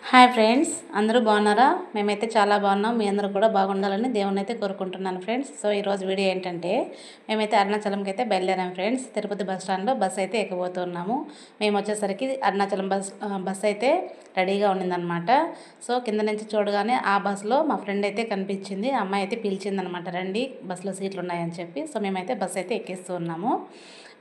Hi friends, అందరూ బాగున్నారా? మేమైతే చాలా బాగున్నాం. మీ అందరూ కూడా బాగుండాలని దేవుని అయితే కోరుకుంటున్నాను ఫ్రెండ్స్. సో ఈరోజు వీడియో ఏంటంటే మేమైతే అరుణాచలంకి అయితే బయలుదేరాం ఫ్రెండ్స్. తిరుపతి బస్ స్టాండ్లో బస్ అయితే ఎక్కబోతున్నాము. మేము వచ్చేసరికి అరుణాచలం బస్ అయితే రెడీగా ఉండిందనమాట. సో కింద నుంచి చూడగానే ఆ బస్సులో మా ఫ్రెండ్ అయితే కనిపించింది. ఆ అమ్మాయి అయితే పిలిచిందనమాట, రండి బస్సులో సీట్లు ఉన్నాయని చెప్పి. సో మేమైతే బస్ అయితే ఎక్కిస్తూ ఉన్నాము.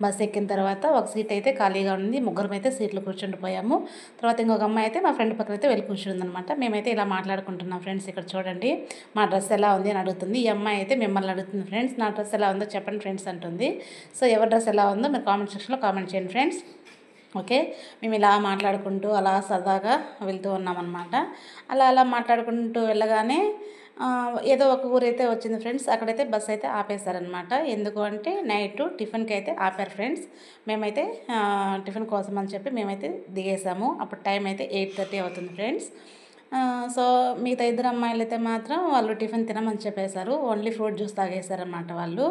బస్ ఎక్కిన తర్వాత ఒక సీట్ అయితే ఖాళీగా ఉంది. ముగ్గురం అయితే సీట్లు కూర్చుండిపోయాము. తర్వాత ఇంకొక అమ్మాయి అయితే మా ఫ్రెండ్ పక్కన అయితే వెళ్ళి కూర్చుందనమాట. మేమైతే ఇలా మాట్లాడుకుంటున్నాం ఫ్రెండ్స్. ఇక్కడ చూడండి, మా డ్రెస్ ఎలా ఉంది అని అడుగుతుంది. ఈ అమ్మాయి అయితే మిమ్మల్ని అడుగుతుంది ఫ్రెండ్స్, నా డ్రెస్ ఎలా ఉందో చెప్పండి ఫ్రెండ్స్ అంటుంది. సో ఎవరి డ్రెస్ ఎలా ఉందో మీరు కామెంట్ సెక్షన్లో కామెంట్ చేయండి ఫ్రెండ్స్. ఓకే, మేము ఇలా మాట్లాడుకుంటూ అలా సరదాగా వెళ్తూ ఉన్నామన్నమాట. అలా మాట్లాడుకుంటూ వెళ్ళగానే ఏదో ఒక ఊరైతే వచ్చింది ఫ్రెండ్స్. అక్కడైతే బస్ అయితే ఆపేశారనమాట. ఎందుకు అంటే నైట్ టిఫిన్కి అయితే ఆపారు ఫ్రెండ్స్. మేమైతే టిఫిన్ కోసం అని చెప్పి మేమైతే దిగేసాము. అప్పుడు టైం అయితే 8:30 అవుతుంది ఫ్రెండ్స్. సో మిగతా ఇద్దరు అమ్మాయిలు అయితే మాత్రం వాళ్ళు టిఫిన్ తినమని చెప్పేశారు. ఓన్లీ ఫ్రూట్ జ్యూస్ తాగేశారనమాట వాళ్ళు.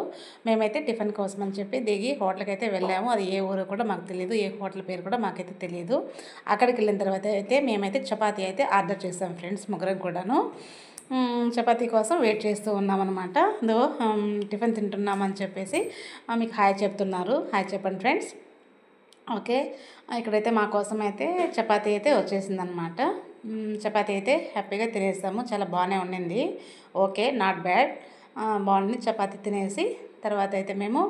మేమైతే టిఫిన్ కోసం అని చెప్పి దిగి హోటల్కి అయితే వెళ్ళాము. అది ఏ ఊరు కూడా మాకు తెలియదు, ఏ హోటల్ పేరు కూడా మాకైతే తెలియదు. అక్కడికి వెళ్ళిన తర్వాత అయితే మేమైతే చపాతీ అయితే ఆర్డర్ చేసాం ఫ్రెండ్స్, ముగ్గురం కూడాను. చపాతీ కోసం వెయిట్ చేస్తూ ఉన్నామన్నమాట. దో టిఫిన్ తింటున్నామని చెప్పేసి మీకు హాయ్ చెప్తున్నారు. హాయ్ చెప్పండి ఫ్రెండ్స్. ఓకే, ఇక్కడైతే మా కోసం అయితే చపాతీ అయితే వచ్చేసిందనమాట. చపాతీ అయితే హ్యాపీగా తినేసాము. చాలా బాగానే ఉండింది. ఓకే, నాట్ బ్యాడ్, బాగుంది. చపాతీ తినేసి తర్వాత అయితే మేము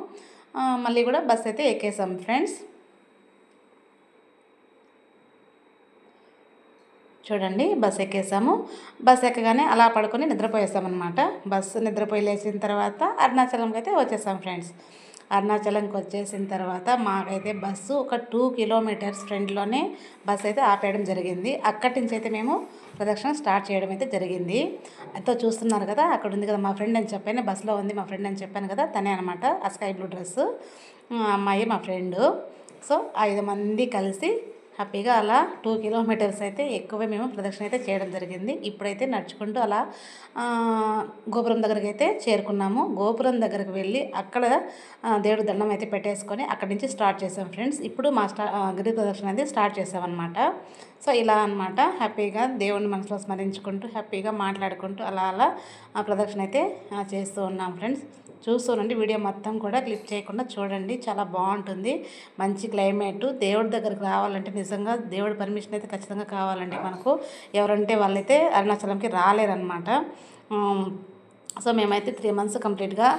మళ్ళీ కూడా బస్ అయితే ఎక్కేసాం ఫ్రెండ్స్. చూడండి, బస్ ఎక్కేసాము. బస్ ఎక్కగానే అలా పడుకొని నిద్రపోయేసామన్నమాట. బస్సు నిద్రపోయి లేచిన తర్వాత అరుణాచలంకి అయితే వచ్చేసాం ఫ్రెండ్స్. అరుణాచలంకి వచ్చేసిన తర్వాత మాకైతే బస్సు ఒక 2 కిలోమీటర్స్ ఫ్రంట్లోనే బస్సు అయితే ఆపేయడం జరిగింది. అక్కడి నుంచి అయితే మేము ప్రదక్షిణ స్టార్ట్ చేయడం అయితే జరిగింది. ఎంతో చూస్తున్నారు కదా, అక్కడ ఉంది కదా మా ఫ్రెండ్ అని చెప్పాను, బస్సులో ఉంది మా ఫ్రెండ్ అని చెప్పాను కదా, తనే అనమాట. ఆ స్కై బ్లూ డ్రెస్సు అమ్మాయి మా ఫ్రెండు. సో 5 మంది కలిసి హ్యాపీగా అలా 2 కిలోమీటర్స్ అయితే ఎక్కువే మేము ప్రదక్షిణ అయితే చేయడం జరిగింది. ఇప్పుడైతే నడుచుకుంటూ అలా గోపురం దగ్గరికి అయితే చేరుకున్నాము. గోపురం దగ్గరికి వెళ్ళి అక్కడ దేవుడి దండం అయితే పెట్టేసుకొని అక్కడి నుంచి స్టార్ట్ చేసాం ఫ్రెండ్స్. ఇప్పుడు మా గిరి ప్రదక్షిణ అయితే స్టార్ట్ చేసామన్నమాట. సో ఇలా అనమాట, హ్యాపీగా దేవుడిని మనసులో స్మరించుకుంటూ హ్యాపీగా మాట్లాడుకుంటూ అలా ప్రదక్షిణ అయితే చేస్తూ ఉన్నాం ఫ్రెండ్స్. చూస్తూనండి, వీడియో మొత్తం కూడా క్లిప్ చేయకుండా చూడండి. చాలా బాగుంటుంది, మంచి క్లైమేట్. దేవుడి దగ్గరికి రావాలంటే నిజంగా దేవుడి పర్మిషన్ అయితే ఖచ్చితంగా కావాలండి మనకు. ఎవరంటే వాళ్ళైతే అరుణాచలంకి రాలేరనమాట. సో మేమైతే 3 మంత్స్ కంప్లీట్గా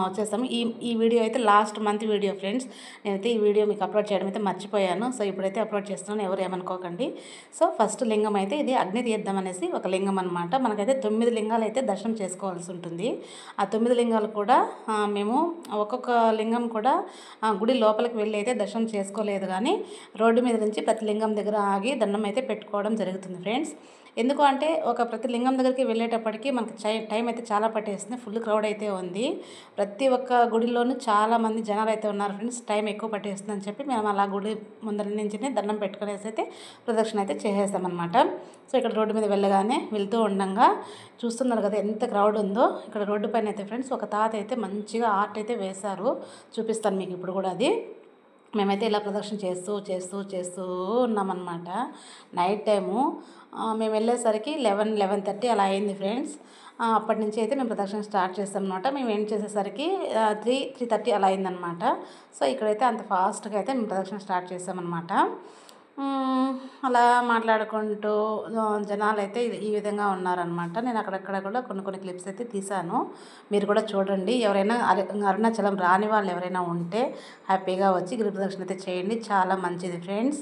వచ్చేసాము. ఈ వీడియో అయితే లాస్ట్ మంత్ వీడియో ఫ్రెండ్స్. నేనైతే ఈ వీడియో మీకు అప్లోడ్ చేయడం అయితే మర్చిపోయాను. సో ఇప్పుడైతే అప్లోడ్ చేస్తున్నాను, ఎవరు ఏమనుకోకండి. సో ఫస్ట్ లింగం అయితే ఇది అగ్ని తీర్థం అనేసి ఒక లింగం అనమాట. మనకైతే 9 లింగాలు అయితే దర్శనం చేసుకోవాల్సి ఉంటుంది. ఆ 9 లింగాలు కూడా మేము ఒక్కొక్క లింగం కూడా గుడి లోపలికి వెళ్ళి అయితే దర్శనం చేసుకోలేదు, కానీ రోడ్డు మీద నుంచి ప్రతి లింగం దగ్గర ఆగి దండం అయితే పెట్టుకోవడం జరుగుతుంది ఫ్రెండ్స్. ఎందుకు అంటే ప్రతి లింగం దగ్గరికి వెళ్ళేటప్పటికి మనకి టైం అయితే చాలా పట్టేస్తుంది. ఫుల్ క్రౌడ్ అయితే ఉంది. ప్రతి ఒక్క గుడిలోనూ చాలామంది జనాలు అయితే ఉన్నారు ఫ్రెండ్స్. టైం ఎక్కువ పట్టేస్తుంది అని చెప్పి మేము అలా గుడి ముందర నుంచి దండం పెట్టుకునేసి అయితే ప్రదక్షిణ అయితే చేసేస్తామన్నమాట. సో ఇక్కడ రోడ్డు మీద వెళ్ళగానే వెళ్తూ ఉండగా చూస్తున్నారు కదా ఎంత క్రౌడ్ ఉందో. ఇక్కడ రోడ్డు పైన అయితే ఫ్రెండ్స్ ఒక తాత అయితే మంచిగా ఆర్ట్ అయితే వేశారు. చూపిస్తాను మీకు ఇప్పుడు కూడా అది. మేమైతే ఇలా ప్రదక్షిణ చేస్తూ ఉన్నామన్నమాట. నైట్ టైము మేము వెళ్ళేసరికి 11:30 అలా అయింది ఫ్రెండ్స్. అప్పటి నుంచి అయితే మేము ప్రదక్షిణ స్టార్ట్ చేస్తాం అనమాట. మేము ఏం చేసేసరికి 3:30 అలా అయిందనమాట. సో ఇక్కడైతే అంత ఫాస్ట్గా అయితే మేము ప్రదక్షిణ స్టార్ట్ చేసామన్నమాట. అలా మాట్లాడుకుంటూ జనాలు అయితే ఈ విధంగా ఉన్నారనమాట. నేను అక్కడక్కడ కూడా కొన్ని క్లిప్స్ అయితే తీశాను, మీరు కూడా చూడండి. ఎవరైనా అరుణాచలం రాని వాళ్ళు ఎవరైనా ఉంటే హ్యాపీగా వచ్చి గిరి ప్రదక్షిణ అయితే చేయండి, చాలా మంచిది ఫ్రెండ్స్.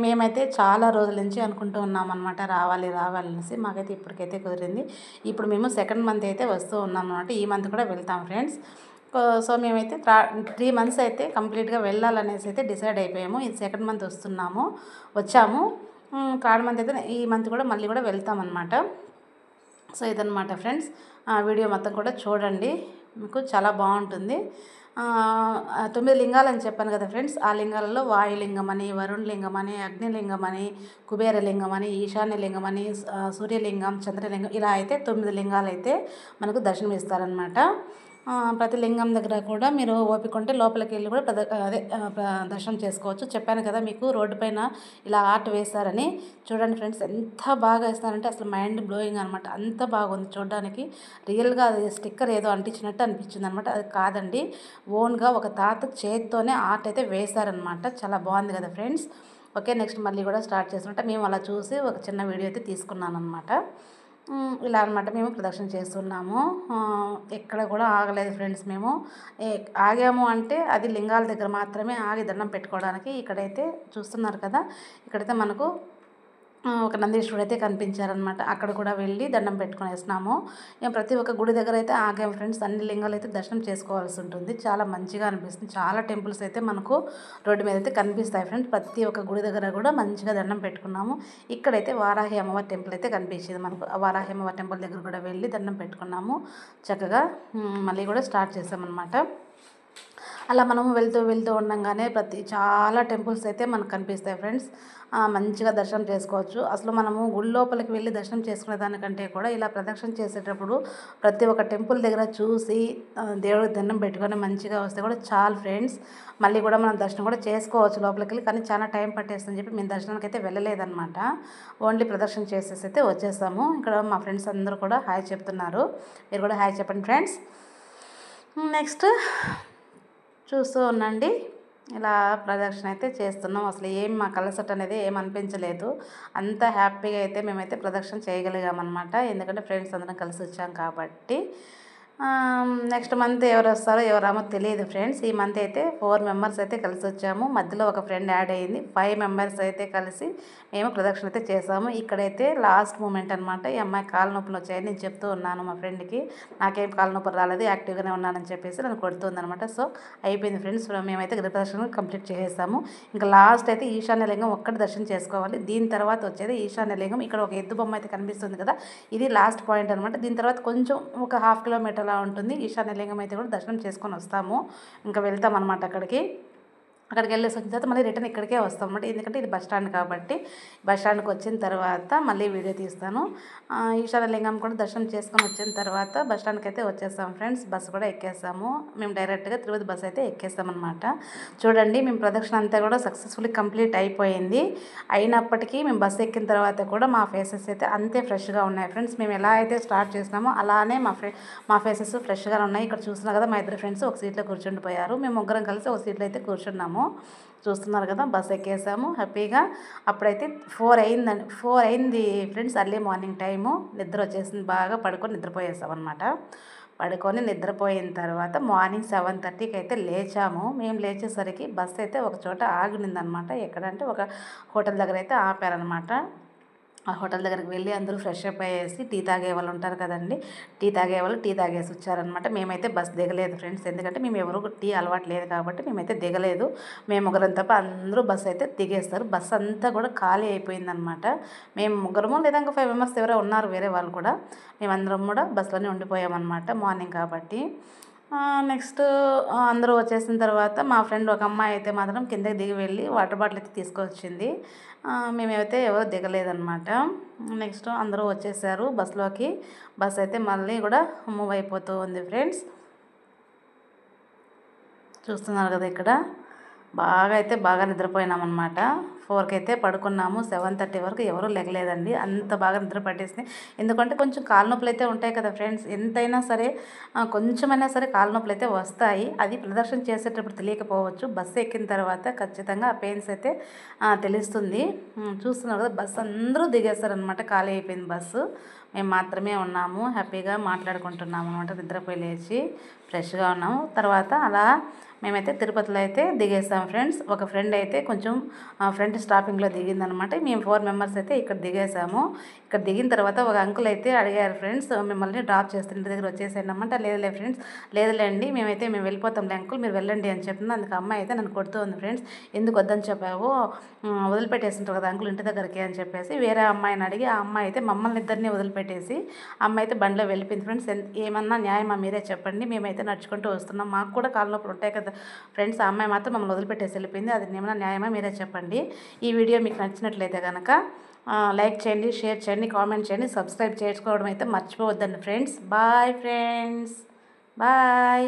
మేమైతే చాలా రోజుల నుంచి అనుకుంటూ ఉన్నామన్నమాట, రావాలి అనేసి. మాకైతే ఇప్పటికైతే కుదిరింది. ఇప్పుడు మేము 2nd మంత్ అయితే వస్తూ ఉన్నాం అనమాట. ఈ మంత్ కూడా వెళ్తాం ఫ్రెండ్స్. సో మేమైతే 3 మంత్స్ అయితే కంప్లీట్గా వెళ్ళాలనేసి అయితే డిసైడ్ అయిపోయాము. ఇది 2nd మంత్ వచ్చాము. 3rd మంత్ అయితే ఈ మంత్ కూడా మళ్ళీ కూడా వెళ్తామన్నమాట. సో ఇదన్నమాట ఫ్రెండ్స్. వీడియో మొత్తం కూడా చూడండి, మీకు చాలా బాగుంటుంది. 9 లింగాలు అని చెప్పాను కదా ఫ్రెండ్స్. ఆ లింగాలలో వాయులింగం అని, వరుణ లింగం అని, అగ్నిలింగం అని, కుబేరలింగం అని, ఈశాన్యలింగం అని, సూర్యలింగం, చంద్రలింగం, ఇలా అయితే 9 లింగాలు అయితే మనకు దర్శనం ఇస్తారనమాట. ప్రతి లింగం దగ్గర కూడా మీరు ఓపిక ఉంటే లోపలికి వెళ్ళి కూడా దర్శనం చేసుకోవచ్చు. చెప్పాను కదా మీకు రోడ్డు పైన ఇలా ఆర్ట్ వేశారని. చూడండి ఫ్రెండ్స్, ఎంత బాగా వేస్తారంటే అసలు మైండ్ బ్లోయింగ్ అనమాట. అంత బాగుంది చూడడానికి. రియల్గా అది స్టిక్కర్ ఏదో అంటించినట్టు అనిపించింది అనమాట. అది కాదండి, ఓన్గా ఒక తాత చేతితోనే ఆర్ట్ అయితే వేశారనమాట. చాలా బాగుంది కదా ఫ్రెండ్స్. ఓకే, నెక్స్ట్ మళ్ళీ కూడా స్టార్ట్ చేసినట్టు మేము అలా చూసి ఒక చిన్న వీడియో అయితే తీసుకున్నాను అనమాట. ఇలా అనమాట మేము ప్రదక్షిణ చేస్తున్నాము. ఎక్కడ కూడా ఆగలేదు ఫ్రెండ్స్. మేము ఆగాము అంటే అది లింగాల దగ్గర మాత్రమే ఆగి దండం పెట్టుకోవడానికి. ఇక్కడైతే చూస్తున్నారు కదా, ఇక్కడైతే మనకు ఒక నందీశ్వరుడు అయితే కనిపించారనమాట. అక్కడ కూడా వెళ్ళి దండం పెట్టుకునేసినాము. మేము ప్రతి ఒక్క గుడి దగ్గర అయితే ఆగాము ఫ్రెండ్స్. అన్ని లింగాలు అయితే దర్శనం చేసుకోవాల్సి ఉంటుంది. చాలా మంచిగా అనిపిస్తుంది. చాలా టెంపుల్స్ అయితే మనకు రోడ్డు మీద అయితే కనిపిస్తాయి ఫ్రెండ్స్. ప్రతి ఒక్క గుడి దగ్గర కూడా మంచిగా దండం పెట్టుకున్నాము. ఇక్కడైతే వారాహి అమ్మవారి టెంపుల్ అయితే కనిపించింది మనకు. ఆ వారాహి అమ్మవారి టెంపుల్ దగ్గర కూడా వెళ్ళి దండం పెట్టుకున్నాము. చక్కగా మళ్ళీ కూడా స్టార్ట్ చేసామన్నమాట. అలా మనం వెళ్తూ వెళ్తూ ఉండంగానే చాలా టెంపుల్స్ అయితే మనకు కనిపిస్తాయి ఫ్రెండ్స్. మంచిగా దర్శనం చేసుకోవచ్చు. అసలు మనము గుడి లోపలికి వెళ్ళి దర్శనం చేసుకునే దానికంటే కూడా ఇలా ప్రదక్షిణ చేసేటప్పుడు ప్రతి ఒక్క టెంపుల్ దగ్గర చూసి దేవుడికి దండం పెట్టుకొని మంచిగా వస్తే కూడా చాలు ఫ్రెండ్స్. మళ్ళీ కూడా మనం దర్శనం కూడా చేసుకోవచ్చు లోపలికి వెళ్ళి. కానీ చాలా టైం పట్టేస్తుందని చెప్పి మేము దర్శనానికి అయితే వెళ్ళలేదన్నమాట. ఓన్లీ ప్రదక్షిణ చేసేసి అయితే వచ్చేసాము. ఇక్కడ మా ఫ్రెండ్స్ అందరూ కూడా హాయ్ చెప్తున్నారు. మీరు కూడా హాయ్ చెప్పండి ఫ్రెండ్స్. నెక్స్ట్ చూస్తూ ఉండండి. ఇలా ప్రదక్షిణ అయితే చేస్తున్నాం. అసలు మా కలసట అనేది ఏం అనిపించలేదు. అంత హ్యాపీగా అయితే మేమైతే ప్రదక్షిణ చేయగలిగామన్నమాట. ఎందుకంటే ఫ్రెండ్స్ అందరం కలిసి వచ్చాం కాబట్టి. నెక్స్ట్ మంత్ ఎవరు వస్తారో ఎవరు రామో తెలియదు ఫ్రెండ్స్. ఈ మంత్ అయితే 4 మెంబర్స్ అయితే కలిసి వచ్చాము. మధ్యలో ఒక ఫ్రెండ్ యాడ్ అయ్యింది. 5 మెంబర్స్ అయితే కలిసి మేము ప్రదక్షిణ అయితే చేసాము. ఇక్కడైతే లాస్ట్ మూమెంట్ అనమాట. ఈ అమ్మాయి కాళ్ళ నొప్పులు వచ్చాయని నేను చెప్తూ ఉన్నాను మా ఫ్రెండ్కి. నాకేం కాళ్ళ నొప్పులు రాలేదు, యాక్టివ్గానే ఉన్నానని చెప్పేసి నన్ను కొడుతుంది అనమాట. సో అయిపోయింది ఫ్రెండ్స్. మేమైతే గిరి ప్రదక్షిణ కంప్లీట్ చేసేసాము. ఇంకా లాస్ట్ అయితే ఈశాన్యలింగం ఒక్కటి దర్శనం చేసుకోవాలి. దీని తర్వాత వచ్చేది ఈశాన్యలింగం. ఇక్కడ ఒక ఎద్దు బొమ్మ అయితే కనిపిస్తుంది కదా, ఇది లాస్ట్ పాయింట్ అనమాట. దీని తర్వాత కొంచెం ఒక 1/2 కిలోమీటర్ అలా ఉంటుంది. ఈశాన్యలింగం అయితే కూడా దర్శనం చేసుకొని వస్తాము. ఇంకా వెళ్తాం అనమాట అక్కడికి వెళ్ళేసి వచ్చిన తర్వాత మళ్ళీ రిటర్న్ ఇక్కడికే వస్తాం అన్నమాట. ఎందుకంటే ఇది బస్ స్టాండ్ కాబట్టి. బస్ స్టాండ్కి వచ్చిన తర్వాత మళ్ళీ వీడియో తీస్తాను. ఈశాన్యలింగం కూడా దర్శనం చేసుకొని వచ్చిన తర్వాత బస్ స్టాండ్కి అయితే వచ్చేస్తాం ఫ్రెండ్స్. బస్సు కూడా ఎక్కేస్తాము. మేము డైరెక్ట్గా తిరుపతి బస్సు అయితే ఎక్కేస్తామన్నమాట. చూడండి, మేము ప్రదక్షిణ అంతా కూడా సక్సెస్ఫుల్లీ కంప్లీట్ అయిపోయింది. అయినప్పటికీ మేము బస్సు ఎక్కిన తర్వాత కూడా మా ఫేసెస్ అయితే అంతే ఫ్రెష్గా ఉన్నాయి ఫ్రెండ్స్. మేము ఎలా అయితే స్టార్ట్ చేసినామో అలానే మా ఫేసెస్ ఫ్రెష్గా ఉన్నాయి. ఇక్కడ చూస్తున్నారు కదా, మా ఇద్దరు ఫ్రెండ్స్ ఒక సీట్లో కూర్చుండిపోయారు. మేము ముగ్గురం కలిసి ఒక సీట్లో అయితే కూర్చున్నాము. చూస్తున్నారు కదా, బస్ ఎక్కేసాము హ్యాపీగా. అప్పుడైతే 4 అయింది ఫ్రెండ్స్. Early morning time. నిద్ర వచ్చేసింది. బాగా పడుకొని నిద్రపోయేసాం అనమాట. పడుకొని నిద్రపోయిన తర్వాత మార్నింగ్ 7:30కి అయితే లేచాము. మేము లేచేసరికి బస్ అయితే ఒక చోట ఆగినిందనమాట. ఎక్కడంటే ఒక హోటల్ దగ్గర అయితే ఆపారనమాట. ఆ హోటల్ దగ్గరికి వెళ్ళి అందరూ ఫ్రెష్ అప్ అయ్యేసి టీ తాగే వాళ్ళు ఉంటారు కదండి, టీ తాగేసి వచ్చారనమాట. మేమైతే బస్ దిగలేదు ఫ్రెండ్స్. ఎందుకంటే మేము ఎవరు టీ అలవాటు లేదు కాబట్టి మేమైతే దిగలేదు. మేము ముగ్గురం తప్ప అందరూ బస్సు అయితే దిగేస్తారు. బస్ అంతా కూడా ఖాళీ అయిపోయిందనమాట. మేము ముగ్గురము లేదా ఇంకా 5 మెంబర్స్ ఎవరో ఉన్నారు వేరే వాళ్ళు కూడా. మేమందరం కూడా బస్సులోనే ఉండిపోయామన్నమాట మార్నింగ్ కాబట్టి. నెక్స్ట్ అందరూ వచ్చేసిన తర్వాత మా ఫ్రెండ్ ఒక అమ్మాయి అయితే మాత్రం కిందకి దిగి వెళ్ళి వాటర్ బాటిల్ అయితే తీసుకొచ్చింది. మేమైతే ఎవరు దిగలేదన్నమాట. నెక్స్ట్ అందరూ వచ్చేసారు బస్సులోకి. బస్ అయితే మళ్ళీ కూడా మూవ్ అయిపోతూ ఉంది ఫ్రెండ్స్. చూస్తున్నారు కదా, ఇక్కడ బాగా నిద్రపోయినామన్నమాట. 4కి అయితే పడుకున్నాము. 7:30 వరకు ఎవరూ లెగలేదండి. అంత బాగా నిద్ర పట్టేసింది. ఎందుకంటే కొంచెం కాళ్ళ నొప్పులు అయితే ఉంటాయి కదా ఫ్రెండ్స్. ఎంతైనా సరే కొంచెమైనా సరే కాళ్ళ నొప్పులు అయితే వస్తాయి. అది ప్రదర్శన చేసేటప్పుడు తెలియకపోవచ్చు. బస్సు ఎక్కిన తర్వాత ఖచ్చితంగా ఆ పెయిన్స్ అయితే తెలుస్తుంది. చూస్తున్నారు కదా, బస్సు అందరూ దిగేస్తారనమాట. ఖాళీ అయిపోయింది బస్సు. మేము మాత్రమే ఉన్నాము. హ్యాపీగా మాట్లాడుకుంటున్నాము అనమాట. నిద్రపోయి లేచి ఫ్రెష్గా ఉన్నాము. తర్వాత అలా మేమైతే తిరుపతిలో అయితే దిగేసాం ఫ్రెండ్స్. ఒక ఫ్రెండ్ అయితే కొంచెం ఫ్రంట్ స్టాపింగ్లో దిగిందనమాట. మేము 4 మెంబర్స్ అయితే ఇక్కడ దిగేసాము. ఇక్కడ దిగిన తర్వాత ఒక అంకుల్ అయితే అడిగారు ఫ్రెండ్స్, మిమ్మల్ని డ్రాప్ చేస్తే ఇంటి దగ్గర వచ్చేసానమాట. లేదులే ఫ్రెండ్స్, లేదులేండి మేము వెళ్ళిపోతాంలే అంకుల్, మీరు వెళ్ళండి అని చెప్పింది. అందుకు అమ్మాయి అయితే నన్ను కొడుతుంది ఫ్రెండ్స్. ఎందుకు వద్దని చెప్పావు, వదిలిపెట్టేసింటారు కదా అంకుల్ ఇంటి దగ్గరికి అని చెప్పేసి వేరే అమ్మాయిని అడిగి ఆ అమ్మాయి అయితే మమ్మల్ని ఇద్దరిని వదిలిపెట్టేసి అమ్మాయి అయితే బండిలో వెళ్ళిపోయింది ఫ్రెండ్స్. ఏమన్నా న్యాయమా మీరే చెప్పండి. మేమైతే నడుచుకుంటూ వస్తున్నాం. మాకు కూడా కాళ్ళ నొప్పులు ఉంటాయి కదా ఫ్రెండ్స్. ఆ అమ్మాయి మాత్రం మమ్మల్ని వదిలిపెట్టేసి వెళ్ళిపోయింది. అది ఏమైనా న్యాయమా మీరే చెప్పండి. ఈ వీడియో మీకు నచ్చినట్లయితే కనుక లైక్ చేయండి, షేర్ చేయండి, కామెంట్ చేయండి, సబ్స్క్రైబ్ చేసుకోవడం అయితే మర్చిపోవద్దండి ఫ్రెండ్స్. Bye friends. బాయ్.